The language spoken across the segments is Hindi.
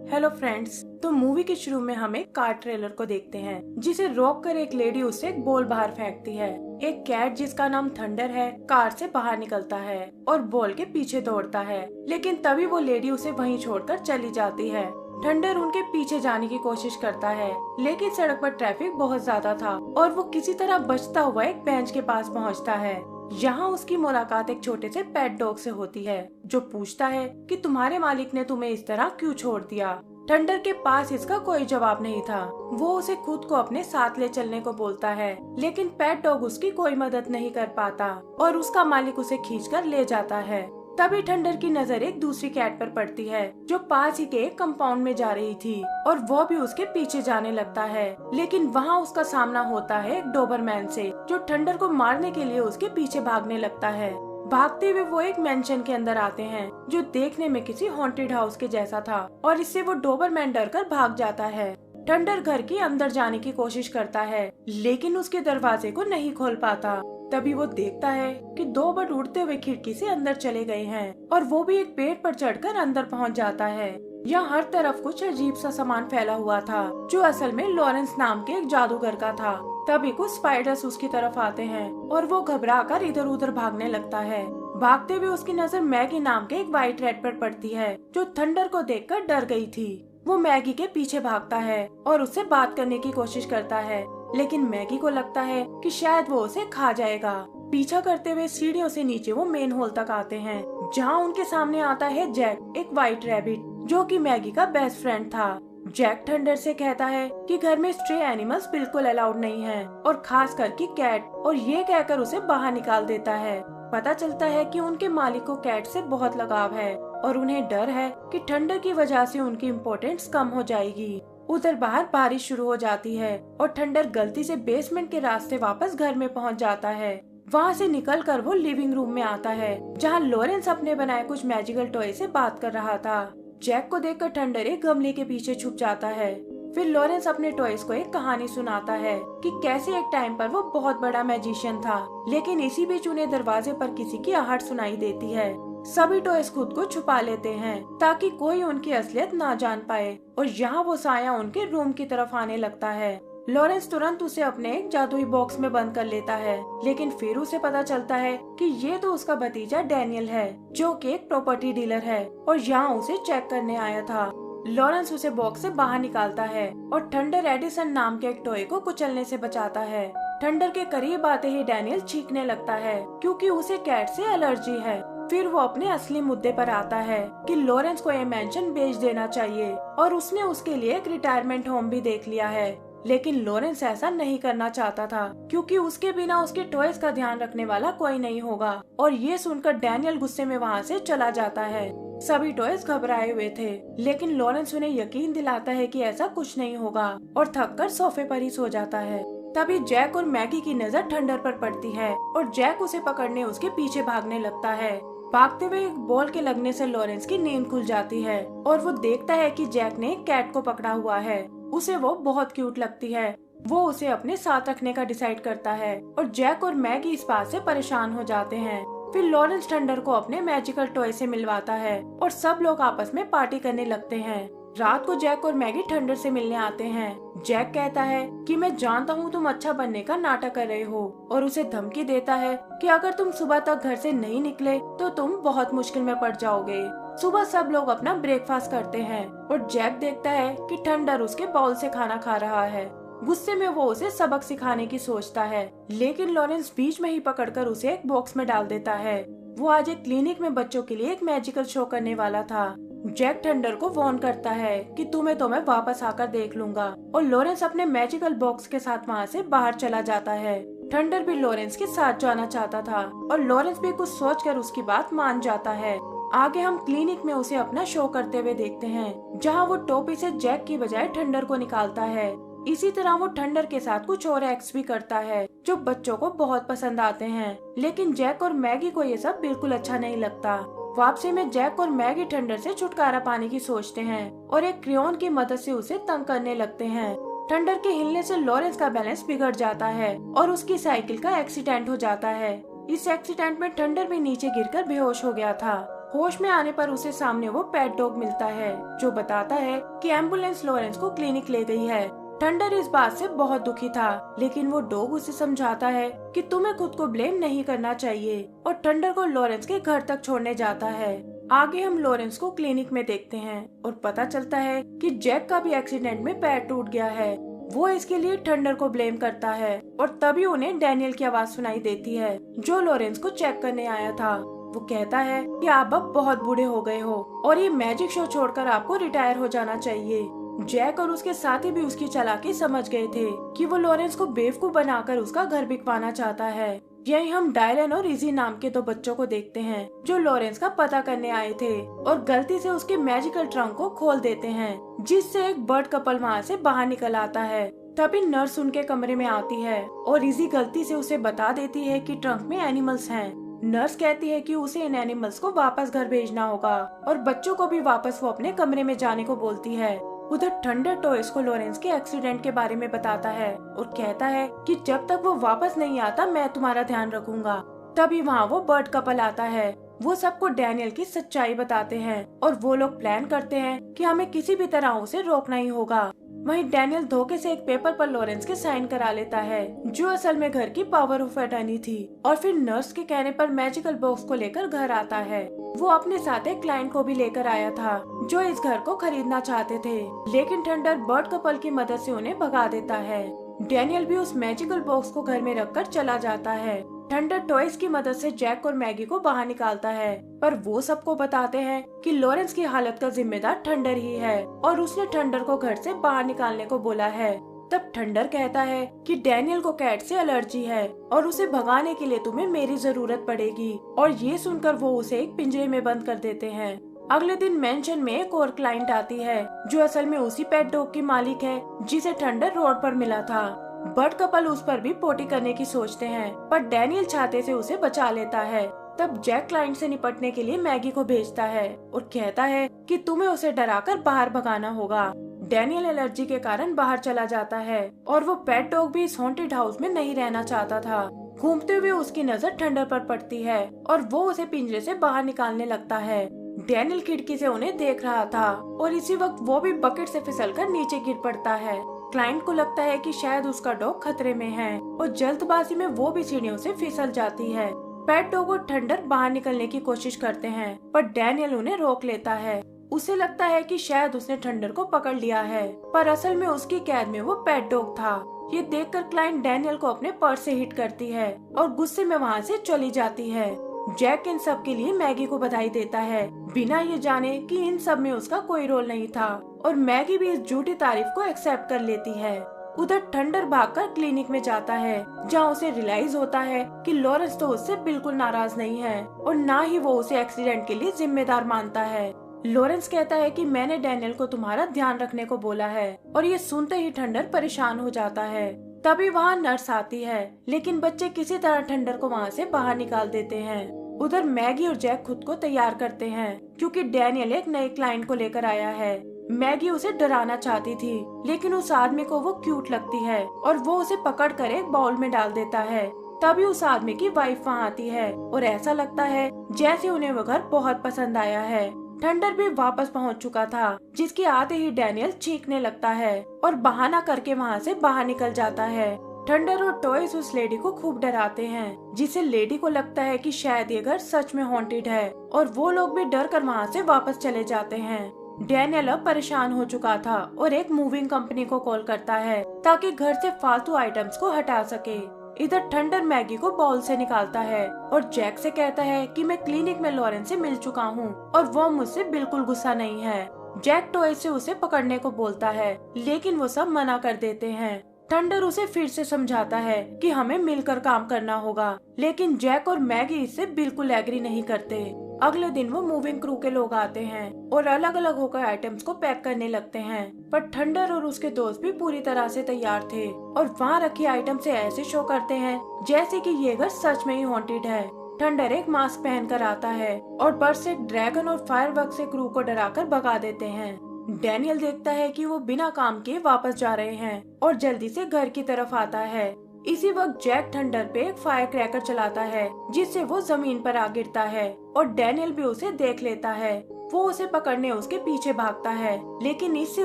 हेलो फ्रेंड्स, तो मूवी के शुरू में हम एक कार ट्रेलर को देखते हैं जिसे रोक कर एक लेडी उससे एक बॉल बाहर फेंकती है। एक कैट जिसका नाम थंडर है कार से बाहर निकलता है और बॉल के पीछे दौड़ता है, लेकिन तभी वो लेडी उसे वहीं छोड़कर चली जाती है। थंडर उनके पीछे जाने की कोशिश करता है, लेकिन सड़क पर ट्रैफिक बहुत ज्यादा था और वो किसी तरह बचता हुआ एक बेंच के पास पहुंचता है। यहाँ उसकी मुलाकात एक छोटे से पेट डॉग से होती है जो पूछता है कि तुम्हारे मालिक ने तुम्हें इस तरह क्यों छोड़ दिया। थंडर के पास इसका कोई जवाब नहीं था। वो उसे खुद को अपने साथ ले चलने को बोलता है, लेकिन पेट डॉग उसकी कोई मदद नहीं कर पाता और उसका मालिक उसे खींचकर ले जाता है। तभी थंडर की नजर एक दूसरी कैट पर पड़ती है जो पास ही के एक कंपाउंड में जा रही थी और वो भी उसके पीछे जाने लगता है, लेकिन वहाँ उसका सामना होता है एक डोबरमैन से जो थंडर को मारने के लिए उसके पीछे भागने लगता है। भागते हुए वो एक मेंशन के अंदर आते हैं जो देखने में किसी हॉन्टेड हाउस के जैसा था और इससे वो डोबरमैन डर कर भाग जाता है। थंडर घर के अंदर जाने की कोशिश करता है, लेकिन उसके दरवाजे को नहीं खोल पाता। तभी वो देखता है कि दो बर्ड उड़ते हुए खिड़की से अंदर चले गए हैं और वो भी एक पेड़ पर चढ़कर अंदर पहुंच जाता है। यहाँ हर तरफ कुछ अजीब सा सामान फैला हुआ था जो असल में लॉरेंस नाम के एक जादूगर का था। तभी कुछ स्पाइडर्स उसकी तरफ आते हैं और वो घबरा कर इधर उधर भागने लगता है। भागते हुए उसकी नजर मैगी नाम के एक व्हाइट रैट पर पड़ती है जो थंडर को देखकर डर गई थी। वो मैगी के पीछे भागता है और उससे बात करने की कोशिश करता है, लेकिन मैगी को लगता है कि शायद वो उसे खा जाएगा। पीछा करते हुए सीढ़ियों से नीचे वो मेन हॉल तक आते हैं जहाँ उनके सामने आता है जैक, एक व्हाइट रैबिट जो कि मैगी का बेस्ट फ्रेंड था। जैक थंडर से कहता है कि घर में स्ट्रे एनिमल्स बिल्कुल अलाउड नहीं है और खास करके कैट, और ये कहकर उसे बाहर निकाल देता है। पता चलता है कि उनके मालिक को कैट से बहुत लगाव है और उन्हें डर है कि थंडर की वजह से उनकी इम्पोर्टेंस कम हो जाएगी। उधर बाहर बारिश शुरू हो जाती है और थंडर गलती से बेसमेंट के रास्ते वापस घर में पहुंच जाता है। वहां से निकलकर वो लिविंग रूम में आता है जहां लॉरेंस अपने बनाए कुछ मैजिकल टॉय से बात कर रहा था। जैक को देखकर थंडर एक गमले के पीछे छुप जाता है। फिर लॉरेंस अपने टॉयज को एक कहानी सुनाता है कि कैसे एक टाइम पर वो बहुत बड़ा मैजिशियन था, लेकिन इसी बीच उन्हें दरवाजे पर किसी की आहट सुनाई देती है। सभी टॉयज खुद को छुपा लेते हैं ताकि कोई उनकी असलियत ना जान पाए और यहाँ वो साया उनके रूम की तरफ आने लगता है। लॉरेंस तुरंत उसे अपने एक जादुई बॉक्स में बंद कर लेता है, लेकिन फिर उसे पता चलता है कि ये तो उसका भतीजा डैनियल है जो कि एक प्रॉपर्टी डीलर है और यहाँ उसे चेक करने आया था। लॉरेंस उसे बॉक्स से बाहर निकालता है और थंडर एडिसन नाम के एक टॉय को कुचलने से बचाता है। थंडर के करीब आते ही डैनियल चीखने लगता है क्योंकि उसे कैट से एलर्जी है। फिर वो अपने असली मुद्दे पर आता है कि लॉरेंस को ये मेंशन बेच देना चाहिए और उसने उसके लिए एक रिटायरमेंट होम भी देख लिया है, लेकिन लॉरेंस ऐसा नहीं करना चाहता था क्योंकि उसके बिना उसके टॉयज का ध्यान रखने वाला कोई नहीं होगा। और ये सुनकर डैनियल गुस्से में वहाँ से चला जाता है। सभी टॉयज घबराए हुए थे, लेकिन लॉरेंस उन्हें यकीन दिलाता है कि ऐसा कुछ नहीं होगा और थककर सोफे पर ही सो जाता है। तभी जैक और मैगी की नजर थंडर पर पड़ती है और जैक उसे पकड़ने उसके पीछे भागने लगता है। भागते हुए एक बॉल के लगने से लॉरेंस की नींद खुल जाती है और वो देखता है कि जैक ने एक कैट को पकड़ा हुआ है। उसे वो बहुत क्यूट लगती है। वो उसे अपने साथ रखने का डिसाइड करता है और जैक और मैगी इस बात से परेशान हो जाते हैं। फिर लॉरेंस थंडर को अपने मैजिकल टॉय से मिलवाता है और सब लोग आपस में पार्टी करने लगते हैं। रात को जैक और मैगी थंडर से मिलने आते हैं। जैक कहता है कि मैं जानता हूँ तुम अच्छा बनने का नाटक कर रहे हो और उसे धमकी देता है कि अगर तुम सुबह तक घर से नहीं निकले तो तुम बहुत मुश्किल में पड़ जाओगे। सुबह सब लोग अपना ब्रेकफास्ट करते हैं और जैक देखता है कि थंडर उसके बाउल से खाना खा रहा है। गुस्से में वो उसे सबक सिखाने की सोचता है, लेकिन लॉरेंस बीच में ही पकड़कर उसे एक बॉक्स में डाल देता है। वो आज एक क्लिनिक में बच्चों के लिए एक मैजिकल शो करने वाला था। जैक थंडर को वार्न करता है कि तुम्हें तो मैं वापस आकर देख लूंगा और लॉरेंस अपने मैजिकल बॉक्स के साथ वहाँ से बाहर चला जाता है। थंडर भी लॉरेंस के साथ जाना चाहता था और लॉरेंस भी कुछ सोचकर उसकी बात मान जाता है। आगे हम क्लिनिक में उसे अपना शो करते हुए देखते हैं जहाँ वो टोपी से जैक की बजाय थंडर को निकालता है। इसी तरह वो थंडर के साथ कुछ और एक्ट्स भी करता है जो बच्चों को बहुत पसंद आते हैं, लेकिन जैक और मैगी को ये सब बिल्कुल अच्छा नहीं लगता। वापसी में जैक और मैगी थंडर से छुटकारा पाने की सोचते हैं और एक क्रेयॉन की मदद से उसे तंग करने लगते हैं। थंडर के हिलने से लॉरेंस का बैलेंस बिगड़ जाता है और उसकी साइकिल का एक्सीडेंट हो जाता है। इस एक्सीडेंट में थंडर भी नीचे गिरकर बेहोश हो गया था। होश में आने पर उसे सामने वो पेट डॉग मिलता है जो बताता है कि एम्बुलेंस लॉरेंस को क्लिनिक ले गई है। थंडर इस बात से बहुत दुखी था, लेकिन वो डॉग उसे समझाता है कि तुम्हें खुद को ब्लेम नहीं करना चाहिए और थंडर को लॉरेंस के घर तक छोड़ने जाता है। आगे हम लॉरेंस को क्लिनिक में देखते हैं और पता चलता है कि जैक का भी एक्सीडेंट में पैर टूट गया है। वो इसके लिए थंडर को ब्लेम करता है और तभी उन्हें डैनियल की आवाज सुनाई देती है जो लॉरेंस को चेक करने आया था। वो कहता है कि आप अब बहुत बूढ़े हो गए हो और ये मैजिक शो छोड़कर आपको रिटायर हो जाना चाहिए। जैक और उसके साथी भी उसकी चालाकी समझ गए थे कि वो लॉरेंस को बेवकूफ बनाकर उसका घर बिकवाना चाहता है। यही हम डायलन और इजी नाम के दो बच्चों को देखते हैं जो लॉरेंस का पता करने आए थे और गलती से उसके मैजिकल ट्रंक को खोल देते हैं, जिससे एक बर्ड कपल वहाँ से बाहर निकल आता है। तभी नर्स उनके कमरे में आती है और इजी गलती से उसे बता देती है कि ट्रंक में एनिमल्स हैं। नर्स कहती है कि उसे इन एनिमल्स को वापस घर भेजना होगा और बच्चों को भी वापस वो अपने कमरे में जाने को बोलती है। उधर थंडर टॉयज को लॉरेंस के एक्सीडेंट के बारे में बताता है और कहता है कि जब तक वो वापस नहीं आता मैं तुम्हारा ध्यान रखूंगा। तभी वहाँ वो बर्ड कपल आता है। वो सबको डैनियल की सच्चाई बताते हैं और वो लोग प्लान करते हैं कि हमें किसी भी तरह उसे रोकना ही होगा। वहीं डैनियल धोखे से एक पेपर पर लॉरेंस के साइन करा लेता है जो असल में घर की पावर ऑफ अटर्नी थी और फिर नर्स के कहने पर मैजिकल बॉक्स को लेकर घर आता है। वो अपने साथ एक क्लाइंट को भी लेकर आया था जो इस घर को खरीदना चाहते थे, लेकिन थंडर बर्ड कपल की मदद से उन्हें भगा देता है। डैनियल भी उस मैजिकल बॉक्स को घर में रखकर चला जाता है। थंडर टॉयज की मदद से जैक और मैगी को बाहर निकालता है, पर वो सबको बताते हैं कि लॉरेंस की हालत का जिम्मेदार थंडर ही है और उसने थंडर को घर से बाहर निकालने को बोला है। तब थंडर कहता है कि डैनियल को कैट से एलर्जी है और उसे भगाने के लिए तुम्हें मेरी जरूरत पड़ेगी, और ये सुनकर वो उसे एक पिंजरे में बंद कर देते हैं। अगले दिन मेंशन में एक और क्लाइंट आती है जो असल में उसी पेट डॉग की मालिक है जिसे थंडर रोड पर मिला था। बर्ड कपल उस पर भी पोटी करने की सोचते हैं, पर डैनियल छाते से उसे बचा लेता है। तब जैक क्लाइंट से निपटने के लिए मैगी को भेजता है और कहता है कि तुम्हें उसे डराकर बाहर भगाना होगा। डैनियल एलर्जी के कारण बाहर चला जाता है और वो पेट डॉग भी इस हॉन्टेड हाउस में नहीं रहना चाहता था। घूमते हुए उसकी नजर थंडर पर पड़ती है और वो उसे पिंजरे से बाहर निकालने लगता है। डैनियल खिड़की से उन्हें देख रहा था और इसी वक्त वो भी बकेट से फिसलकर नीचे गिर पड़ता है। क्लाइंट को लगता है कि शायद उसका डॉग खतरे में है और जल्दबाजी में वो भी सीढ़ियों से फिसल जाती है। पेट डॉग और थंडर बाहर निकलने की कोशिश करते हैं, पर डैनियल उन्हें रोक लेता है। उसे लगता है कि शायद उसने थंडर को पकड़ लिया है, पर असल में उसकी कैद में वो पेट डॉग था। ये देखकर क्लाइंट डैनियल को अपने पर्स से हिट करती है और गुस्से में वहाँ से चली जाती है। जैक इन सब के लिए मैगी को बधाई देता है, बिना ये जाने कि इन सब में उसका कोई रोल नहीं था, और मैगी भी इस झूठी तारीफ को एक्सेप्ट कर लेती है। उधर थंडर भागकर क्लिनिक में जाता है जहाँ उसे रियलाइज होता है कि लॉरेंस तो उससे बिल्कुल नाराज नहीं है और ना ही वो उसे एक्सीडेंट के लिए जिम्मेदार मानता है। लॉरेंस कहता है कि मैंने डैनियल को तुम्हारा ध्यान रखने को बोला है, और ये सुनते ही थंडर परेशान हो जाता है। तभी वहाँ नर्स आती है, लेकिन बच्चे किसी तरह थंडर को वहाँ से बाहर निकाल देते हैं। उधर मैगी और जैक खुद को तैयार करते हैं क्योंकि डैनियल एक नए क्लाइंट को लेकर आया है। मैगी उसे डराना चाहती थी, लेकिन उस आदमी को वो क्यूट लगती है और वो उसे पकड़कर एक बाउल में डाल देता है। तभी उस आदमी की वाइफ वहाँ आती है और ऐसा लगता है जैसे उन्हें वो घर बहुत पसंद आया है। थंडर भी वापस पहुँच चुका था, जिसके आते ही डैनियल चीखने लगता है और बहाना करके वहाँ से बाहर निकल जाता है। थंडर और टॉयज उस लेडी को खूब डराते हैं, जिसे लेडी को लगता है कि शायद ये घर सच में हॉन्टेड है, और वो लोग भी डर कर वहाँ से वापस चले जाते हैं। डैनियल अब परेशान हो चुका था और एक मूविंग कंपनी को कॉल करता है ताकि घर से फालतू आइटम्स को हटा सके। इधर थंडर मैगी को बाउल से निकालता है और जैक से कहता है कि मैं क्लिनिक में लॉरेंस से मिल चुका हूँ और वो मुझसे बिल्कुल गुस्सा नहीं है। जैक टॉयज से उसे पकड़ने को बोलता है, लेकिन वो सब मना कर देते हैं। थंडर उसे फिर से समझाता है कि हमें मिलकर काम करना होगा, लेकिन जैक और मैगी इससे बिल्कुल एग्री नहीं करते। अगले दिन वो मूविंग क्रू के लोग आते हैं और अलग अलग होकर आइटम्स को पैक करने लगते हैं, पर थंडर और उसके दोस्त भी पूरी तरह से तैयार थे और वहाँ रखी आइटम से ऐसे शो करते हैं जैसे कि ये घर सच में ही हॉन्टेड है। थंडर एक मास्क पहनकर आता है और बर्ड्स एक ड्रैगन और फायरवर्क से क्रू को डराकर भगा देते हैं। डैनियल देखता है कि वो बिना काम किए वापस जा रहे हैं और जल्दी से घर की तरफ आता है। इसी वक्त जैक थंडर पे एक फायर क्रैकर चलाता है जिससे वो जमीन पर आ गिरता है और डैनियल भी उसे देख लेता है। वो उसे पकड़ने उसके पीछे भागता है, लेकिन इससे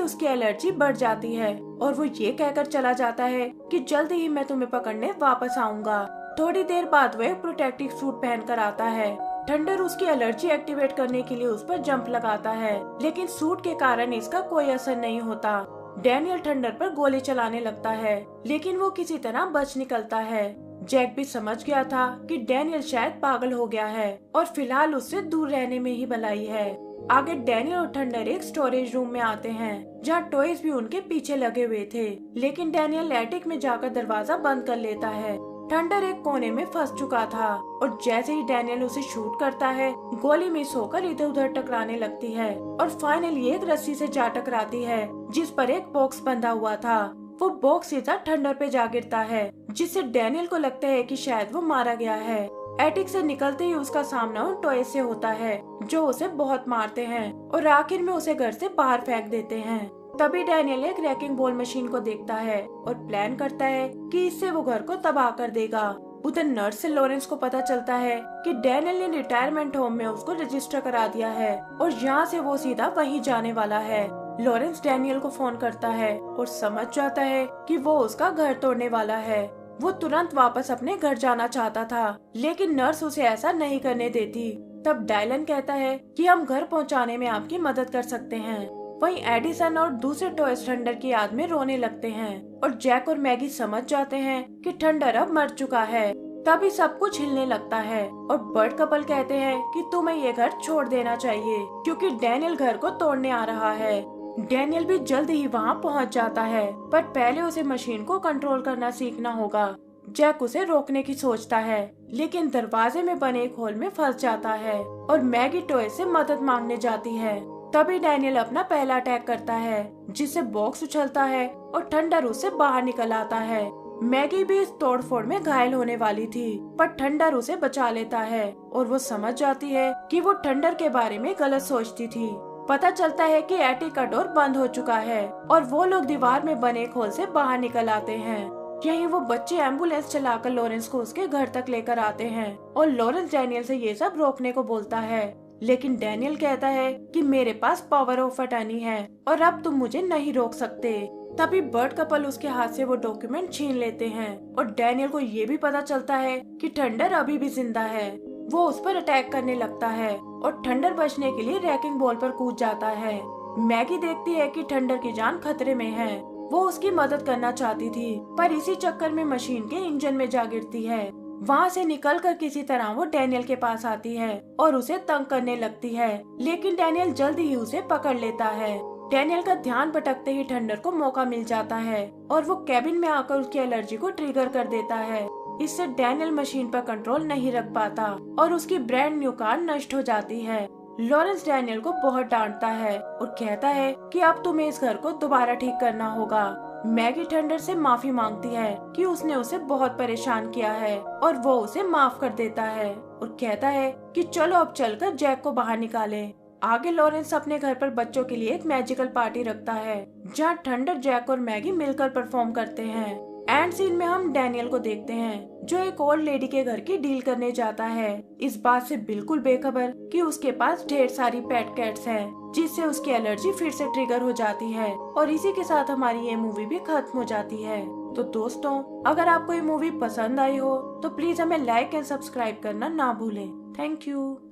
उसकी एलर्जी बढ़ जाती है और वो ये कहकर चला जाता है कि जल्दी ही मैं तुम्हें पकड़ने वापस आऊंगा। थोड़ी देर बाद वो एक प्रोटेक्टिव सूट पहनकर आता है। थंडर उसकी एलर्जी एक्टिवेट करने के लिए उस पर जंप लगाता है, लेकिन सूट के कारण इसका कोई असर नहीं होता। डैनियल थंडर पर गोली चलाने लगता है, लेकिन वो किसी तरह बच निकलता है। जैक भी समझ गया था कि डैनियल शायद पागल हो गया है और फिलहाल उससे दूर रहने में ही भलाई है। आगे डैनियल और थंडर एक स्टोरेज रूम में आते हैं जहाँ टॉयज भी उनके पीछे लगे हुए थे, लेकिन डैनियल एटिक में जाकर दरवाजा बंद कर लेता है। थंडर एक कोने में फंस चुका था और जैसे ही डैनियल उसे शूट करता है, गोली मिस होकर इधर उधर टकराने लगती है और फाइनली एक रस्सी से जा टकराती है जिस पर एक बॉक्स बंधा हुआ था। वो बॉक्स सीधा थंडर पे जा गिरता है, जिससे डैनियल को लगता है कि शायद वो मारा गया है। एटिक से निकलते ही उसका सामना उन टॉयज से होता है जो उसे बहुत मारते हैं और आखिर में उसे घर से बाहर फेंक देते हैं। तभी डैनियल एक रैकिंग बॉल मशीन को देखता है और प्लान करता है कि इससे वो घर को तबाह कर देगा। उधर नर्स से लॉरेंस को पता चलता है कि डैनियल ने रिटायरमेंट होम में उसको रजिस्टर करा दिया है और यहाँ से वो सीधा वहीं जाने वाला है। लॉरेंस डैनियल को फोन करता है और समझ जाता है कि वो उसका घर तोड़ने वाला है। वो तुरंत वापस अपने घर जाना चाहता था, लेकिन नर्स उसे ऐसा नहीं करने देती। तब डायलन कहता है कि हम घर पहुंचाने में आपकी मदद कर सकते हैं। वहीं एडिसन और दूसरे टॉयज थंडर की याद में रोने लगते हैं और जैक और मैगी समझ जाते हैं कि थंडर अब मर चुका है। तभी सब कुछ हिलने लगता है और बर्ड कपल कहते हैं कि तुम्हें ये घर छोड़ देना चाहिए क्योंकि डैनियल घर को तोड़ने आ रहा है। डैनियल भी जल्दी ही वहाँ पहुँच जाता है, पर पहले उसे मशीन को कंट्रोल करना सीखना होगा। जैक उसे रोकने की सोचता है, लेकिन दरवाजे में बने एक होल में फंस जाता है और मैगी टॉय से मदद मांगने जाती है। तभी डैनियल अपना पहला अटैक करता है, जिससे बॉक्स उछलता है और थंडर उससे बाहर निकल आता है। मैगी भी इस तोड़फोड़ में घायल होने वाली थी, पर थंडर उसे बचा लेता है और वो समझ जाती है कि वो थंडर के बारे में गलत सोचती थी। पता चलता है कि एटिक का डोर बंद हो चुका है और वो लोग दीवार में बने खोल से बाहर निकल आते हैं। यहीं वो बच्चे एम्बुलेंस चलाकर लॉरेंस को उसके घर तक लेकर आते हैं और लॉरेंस डैनियल से ये सब रोकने को बोलता है, लेकिन डैनियल कहता है कि मेरे पास पावर ऑफ अटर्नी है और अब तुम मुझे नहीं रोक सकते। तभी बर्ड कपल उसके हाथ से वो डॉक्यूमेंट छीन लेते हैं और डैनियल को ये भी पता चलता है कि थंडर अभी भी जिंदा है। वो उस पर अटैक करने लगता है और थंडर बचने के लिए रैकिंग बॉल पर कूद जाता है। मैगी देखती है कि थंडर की जान खतरे में है। वो उसकी मदद करना चाहती थी, पर इसी चक्कर में मशीन के इंजन में जा गिरती है। वहाँ से निकलकर किसी तरह वो डैनियल के पास आती है और उसे तंग करने लगती है, लेकिन डैनियल जल्दी ही उसे पकड़ लेता है। डैनियल का ध्यान भटकते ही थंडर को मौका मिल जाता है और वो कैबिन में आकर उसकी एलर्जी को ट्रिगर कर देता है। इससे डैनियल मशीन पर कंट्रोल नहीं रख पाता और उसकी ब्रांड न्यू कार नष्ट हो जाती है। लॉरेंस डैनियल को बहुत डांटता है और कहता है कि अब तुम्हें इस घर को दोबारा ठीक करना होगा। मैगी थंडर से माफी मांगती है कि उसने उसे बहुत परेशान किया है और वो उसे माफ कर देता है और कहता है कि चलो अब चलकर जैक को बाहर निकाले। आगे लॉरेंस अपने घर पर बच्चों के लिए एक मैजिकल पार्टी रखता है जहाँ थंडर, जैक और मैगी मिलकर परफॉर्म करते हैं। एंड सीन में हम डैनियल को देखते हैं जो एक ओल्ड लेडी के घर की डील करने जाता है, इस बात से बिल्कुल बेखबर कि उसके पास ढेर सारी पेट कैट्स हैं, जिससे उसकी एलर्जी फिर से ट्रिगर हो जाती है और इसी के साथ हमारी ये मूवी भी खत्म हो जाती है। तो दोस्तों, अगर आपको ये मूवी पसंद आई हो तो प्लीज हमें लाइक एंड सब्सक्राइब करना ना भूलें। Thank you.